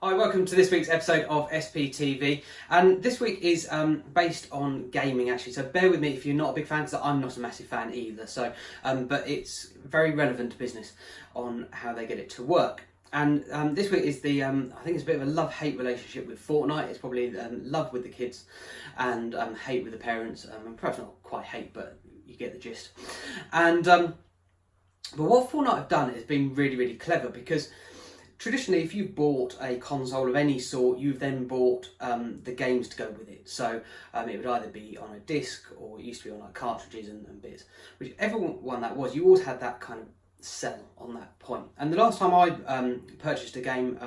Hi, welcome to this week's episode of SPTV, and this week is based on gaming actually, so bear with me if you're not a big fan, because I'm not a massive fan either, so but it's very relevant to business on how they get it to work. And this week is the, I think it's a bit of a love-hate relationship with Fortnite. It's probably love with the kids and hate with the parents, and perhaps not quite hate, but you get the gist. And but what Fortnite have done has been really, really clever, because traditionally, if you've bought a console of any sort, you've then bought the games to go with it. So it would either be on a disc, or it used to be on like cartridges and bits. Whichever one that was, you always had that kind of sell on that point. And the last time I purchased a game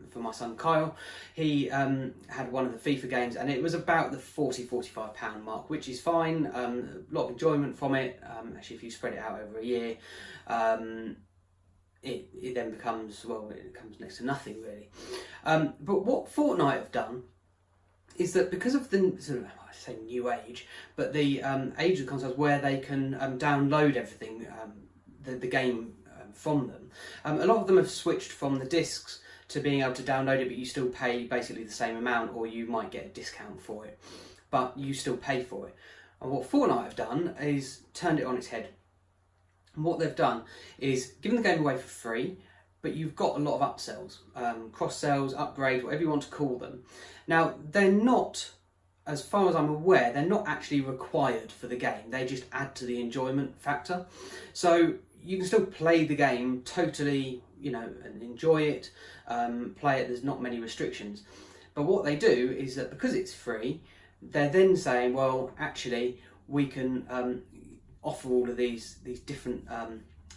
for my son Kyle, he had one of the FIFA games, and it was about the £40–45 mark, which is fine. A lot of enjoyment from it. Actually, if you spread it out over a year, it then becomes, well, it comes next to nothing really. But what Fortnite have done is that because of the sort of, I say new age, but the age of consoles where they can download everything, the game from them, a lot of them have switched from the discs to being able to download it, but you still pay basically the same amount, or you might get a discount for it, but you still pay for it. And what Fortnite have done is turned it on its head. And what they've done is given the game away for free, but you've got a lot of upsells, cross-sells, upgrades, whatever you want to call them. Now, they're not, as far as I'm aware, they're not actually required for the game. They just add to the enjoyment factor. So you can still play the game totally, you know, and enjoy it, play it, there's not many restrictions. But what they do is that because it's free, they're then saying, well, actually, we can offer all of these different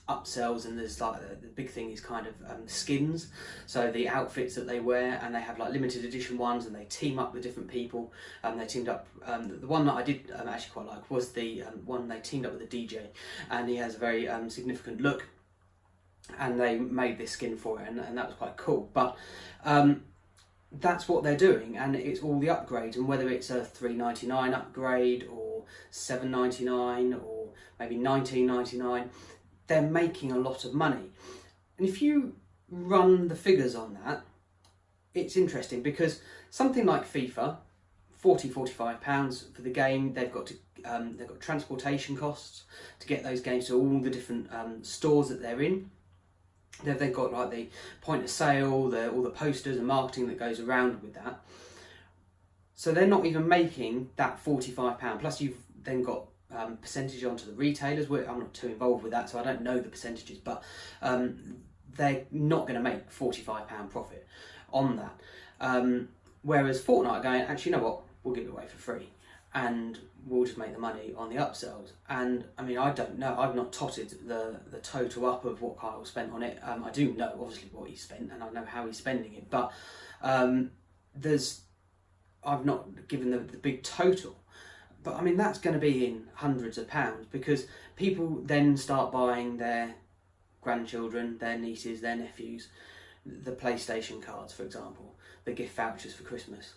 upsells, and there's like the big thing is kind of skins, so the outfits that they wear, and they have like limited edition ones, and they team up with different people. They teamed up, the one that I did actually quite like was the one they teamed up with a DJ, and he has a very significant look, and they made this skin for it, and that was quite cool. But that's what they're doing, and it's all the upgrades, and whether it's a $3.99 upgrade or $7.99 or maybe $19.99, they're making a lot of money. And if you run the figures on that, it's interesting, because something like FIFA, £40–45 for the game, they've got transportation costs to get those games to all the different stores that they're in. They've got like the point of sale, all the posters and marketing that goes around with that. So they're not even making that £45. Plus you've then got percentage onto the retailers. I'm not too involved with that, so I don't know the percentages, but they're not going to make £45 profit on that. Whereas Fortnite are going, actually, you know what, we'll give it away for free, and we'll just make the money on the upsells. And I mean, I don't know, I've not totted the total up of what Kyle spent on it. I do know obviously what he spent, and I know how he's spending it, but I've not given the big total. But I mean, that's going to be in hundreds of pounds, because people then start buying their grandchildren, their nieces, their nephews, the PlayStation cards, for example, the gift vouchers for Christmas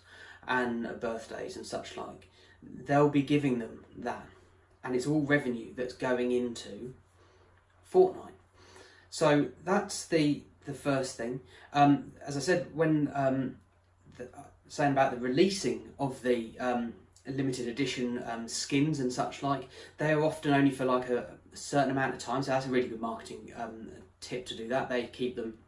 and birthdays and such like. They'll be giving them that, and it's all revenue that's going into Fortnite. So that's the first thing. As I said, when saying about the releasing of the limited edition skins and such like, they are often only for like a certain amount of time, so that's a really good marketing tip to do that. They keep them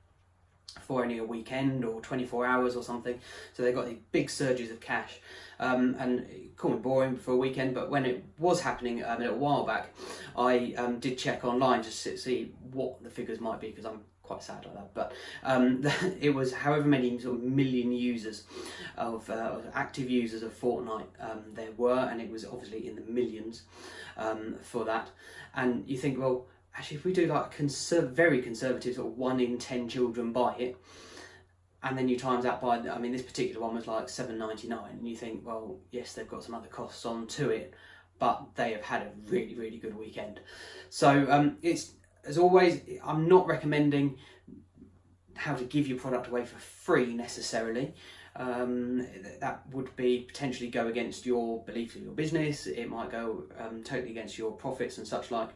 for only a weekend or 24 hours or something, so they've got these big surges of cash, and it called me boring for a weekend, but when it was happening a little while back, I did check online just to see what the figures might be, because I'm quite sad like that, but it was however many sort of million users of active users of Fortnite there were, and it was obviously in the millions for that. And you think, well, actually, if we do like very conservative, sort of 1 in 10 children buy it, and then you times that by, I mean, this particular one was like $7.99, and you think, well, yes, they've got some other costs on to it, but they have had a really, really good weekend. So it's, as always, I'm not recommending how to give your product away for free necessarily. That would be potentially go against your beliefs of your business. It might go totally against your profits and such like.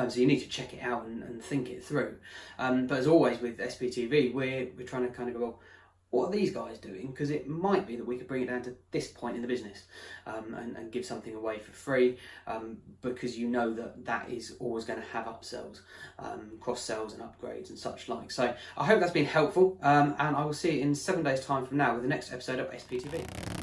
So you need to check it out and think it through. But as always with SPTV, we're trying to kind of go, well, what are these guys doing? Because it might be that we could bring it down to this point in the business, and give something away for free, because you know that is always going to have upsells, cross sells and upgrades and such like. So I hope that's been helpful, and I will see you in 7 days time from now with the next episode of SPTV.